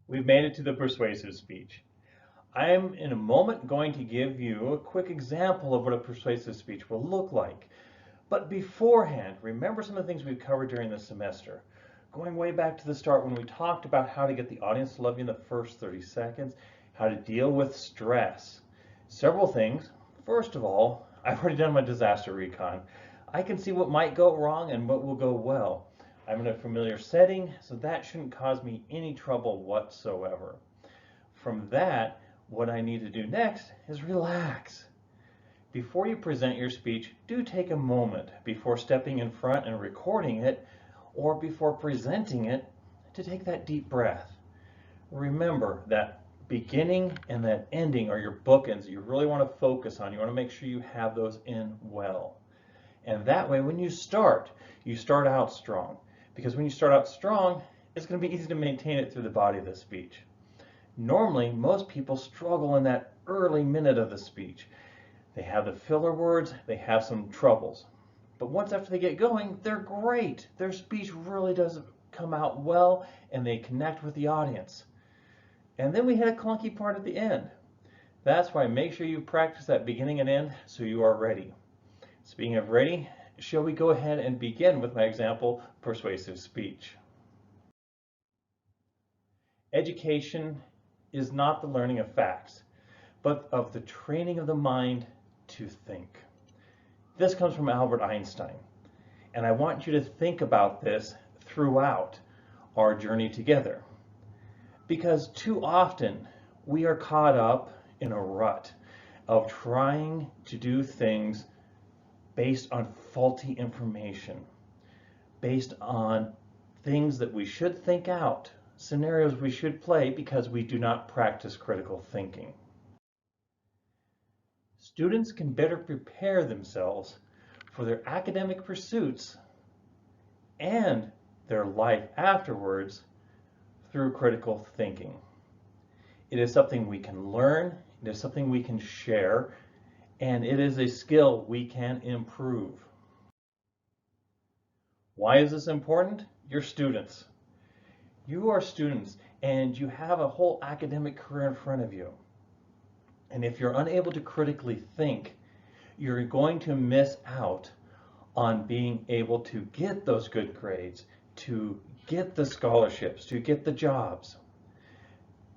We've made it to the persuasive speech. I'm in a moment going to give you a quick example of what a persuasive speech will look like. But beforehand, remember some of the things we've covered during the semester. Going way back to the start when we talked about how to get the audience to love you in the first 30 seconds, how to deal with stress. Several things. First of all, I've already done my disaster recon. I can see what might go wrong and what will go well. I'm in a familiar setting, so that shouldn't cause me any trouble whatsoever. From that, what I need to do next is relax. Before you present your speech, do take a moment before stepping in front and recording it, or before presenting it, to take that deep breath. Remember that beginning and that ending are your bookends that you really want to focus on. You want to make sure you have those in well. And that way, when you start out strong. Because when you start out strong, it's going to be easy to maintain it through the body of the speech. Normally, most people struggle in that early minute of the speech. They have the filler words, they have some troubles. But once after they get going, they're great. Their speech really does come out well and they connect with the audience. And then we hit a clunky part at the end. That's why make sure you practice that beginning and end so you are ready. Speaking of ready, shall we go ahead and begin with my example, persuasive speech. Education is not the learning of facts, but of the training of the mind to think. This comes from Albert Einstein, and I want you to think about this throughout our journey together. Because too often we are caught up in a rut of trying to do things based on faulty information, based on things that we should think out, scenarios we should play because we do not practice critical thinking. Students can better prepare themselves for their academic pursuits and their life afterwards through critical thinking. It is something we can learn, it is something we can share, and it is a skill we can improve. Why is this important? You're students. You are students and you have a whole academic career in front of you. And if you're unable to critically think, you're going to miss out on being able to get those good grades, to get the scholarships, to get the jobs.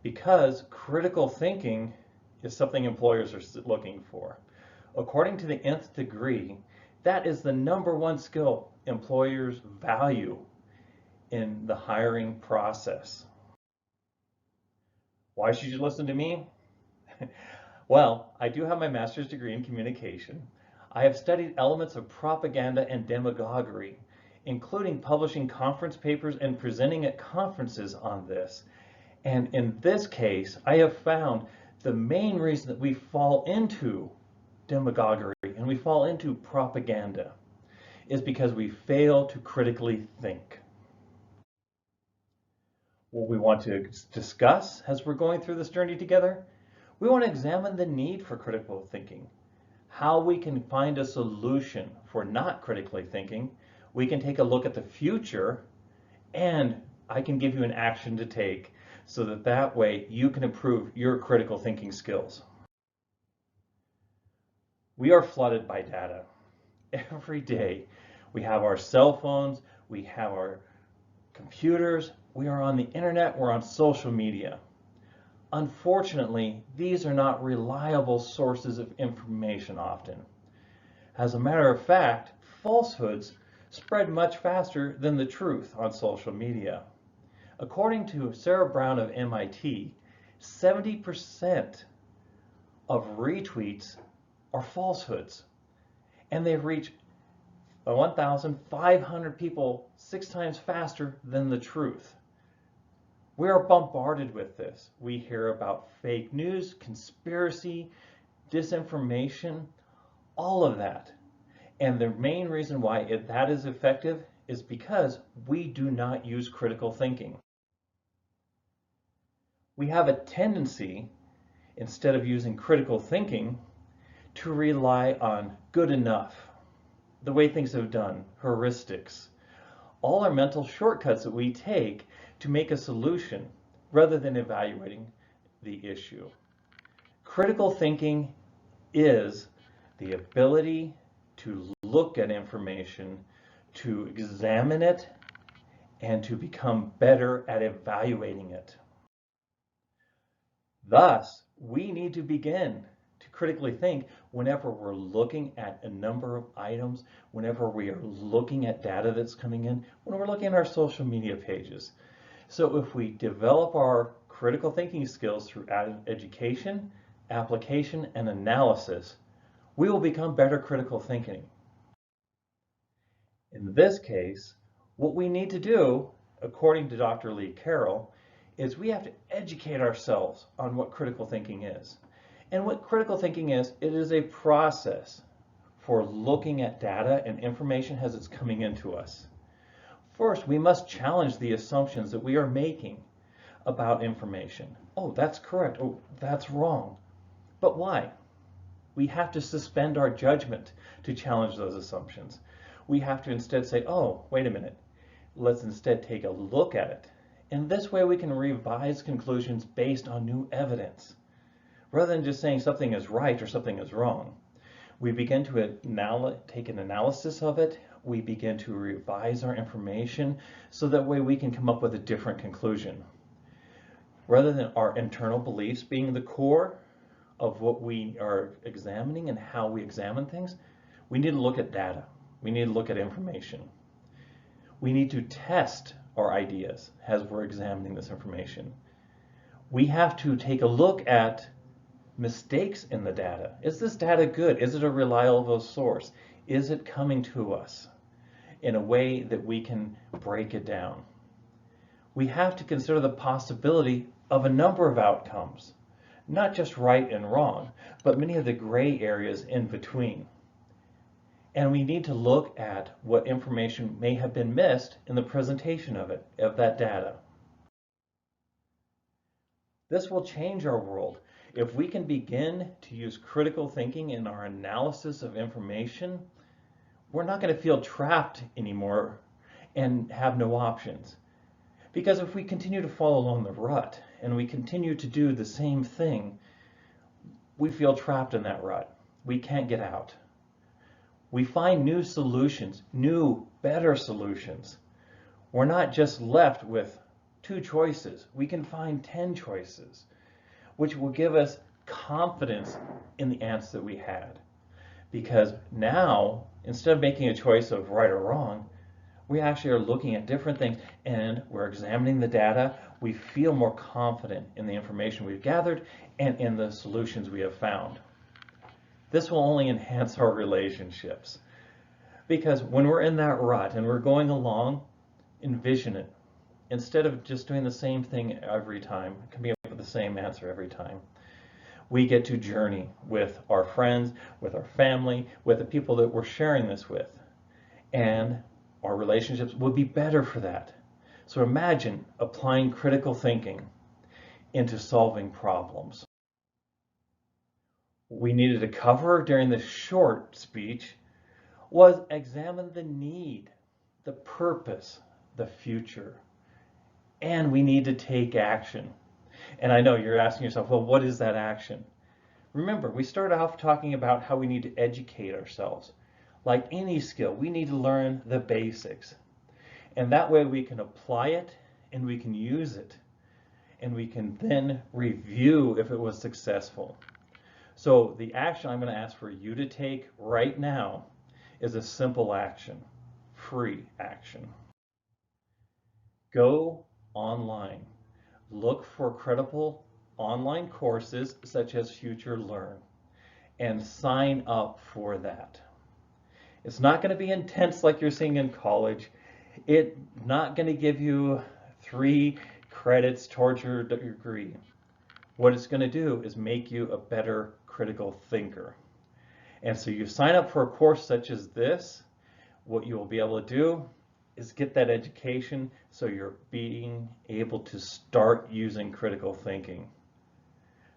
Because critical thinking is something employers are looking for. According to the nth degree, that is the #1 skill employers value in the hiring process. Why should you listen to me? Well, I do have my master's degree in communication. I have studied elements of propaganda and demagoguery, including publishing conference papers and presenting at conferences on this. And in this case, I have found the main reason that we fall into demagoguery and we fall into propaganda is because we fail to critically think. What we want to discuss as we're going through this journey together, we want to examine the need for critical thinking, how we can find a solution for not critically thinking. We can take a look at the future, and I can give you an action to take so that way you can improve your critical thinking skills. We are flooded by data every day. We have our cell phones, we have our computers, we are on the internet, we're on social media. Unfortunately, these are not reliable sources of information often. As a matter of fact, falsehoods spread much faster than the truth on social media. According to Sarah Brown of MIT, 70% of retweets are falsehoods, and they reach 1,500 people 6 times faster than the truth. We are bombarded with this. We hear about fake news, conspiracy, disinformation, all of that. And the main reason why that is effective is because we do not use critical thinking. We have a tendency, instead of using critical thinking, to rely on good enough, the way things have done, heuristics, all our mental shortcuts that we take to make a solution rather than evaluating the issue. Critical thinking is the ability to look at information, to examine it, and to become better at evaluating it. Thus, we need to begin to critically think whenever we're looking at a number of items, whenever we are looking at data that's coming in, when we're looking at our social media pages. So if we develop our critical thinking skills through education, application, and analysis, we will become better critical thinking. In this case, what we need to do, according to Dr. Lee Carroll, is we have to educate ourselves on what critical thinking is. And what critical thinking is, it is a process for looking at data and information as it's coming into us. First, we must challenge the assumptions that we are making about information. Oh, that's correct. Oh, that's wrong. But why? We have to suspend our judgment to challenge those assumptions. We have to instead say, oh, wait a minute. Let's instead take a look at it. And this way we can revise conclusions based on new evidence. Rather than just saying something is right or something is wrong, we begin to take an analysis of it. We begin to revise our information so that way we can come up with a different conclusion. Rather than our internal beliefs being the core of what we are examining and how we examine things, we need to look at data. We need to look at information. We need to test our ideas as we're examining this information. We have to take a look at mistakes in the data. Is this data good? Is it a reliable source? Is it coming to us in a way that we can break it down? We have to consider the possibility of a number of outcomes, not just right and wrong, but many of the gray areas in between. And we need to look at what information may have been missed in the presentation of that data. This will change our world. If we can begin to use critical thinking in our analysis of information, we're not going to feel trapped anymore and have no options. Because if we continue to follow along the rut and we continue to do the same thing, we feel trapped in that rut. We can't get out. We find new solutions, new, better solutions. We're not just left with 2 choices. We can find 10 choices, which will give us confidence in the answer that we had. Because now, instead of making a choice of right or wrong, we actually are looking at different things and we're examining the data. We feel more confident in the information we've gathered and in the solutions we have found. This will only enhance our relationships. Because when we're in that rut and we're going along, envision it. Instead of just doing the same thing every time, coming up with the same answer every time, we get to journey with our friends, with our family, with the people that we're sharing this with. And our relationships will be better for that. So imagine applying critical thinking into solving problems. What we needed to cover during this short speech was examine the need, the purpose, the future, and we need to take action. And I know you're asking yourself, well, what is that action? Remember, we started off talking about how we need to educate ourselves. Like any skill, we need to learn the basics. And that way we can apply it and we can use it. And we can then review if it was successful. So the action I'm going to ask for you to take right now is a simple action, free action. Go online. Look for credible online courses such as Future Learn and sign up for that. It's not going to be intense like you're seeing in college. It's not going to give you 3 credits towards your degree. What it's going to do is make you a better critical thinker. And so you sign up for a course such as this, what you will be able to do is get that education so you're being able to start using critical thinking.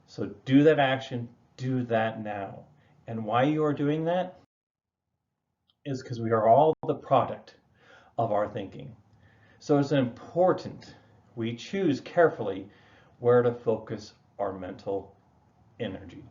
So do that action, do that now. And why you are doing that is because we are all the product of our thinking. So it's important we choose carefully where to focus our mental energy.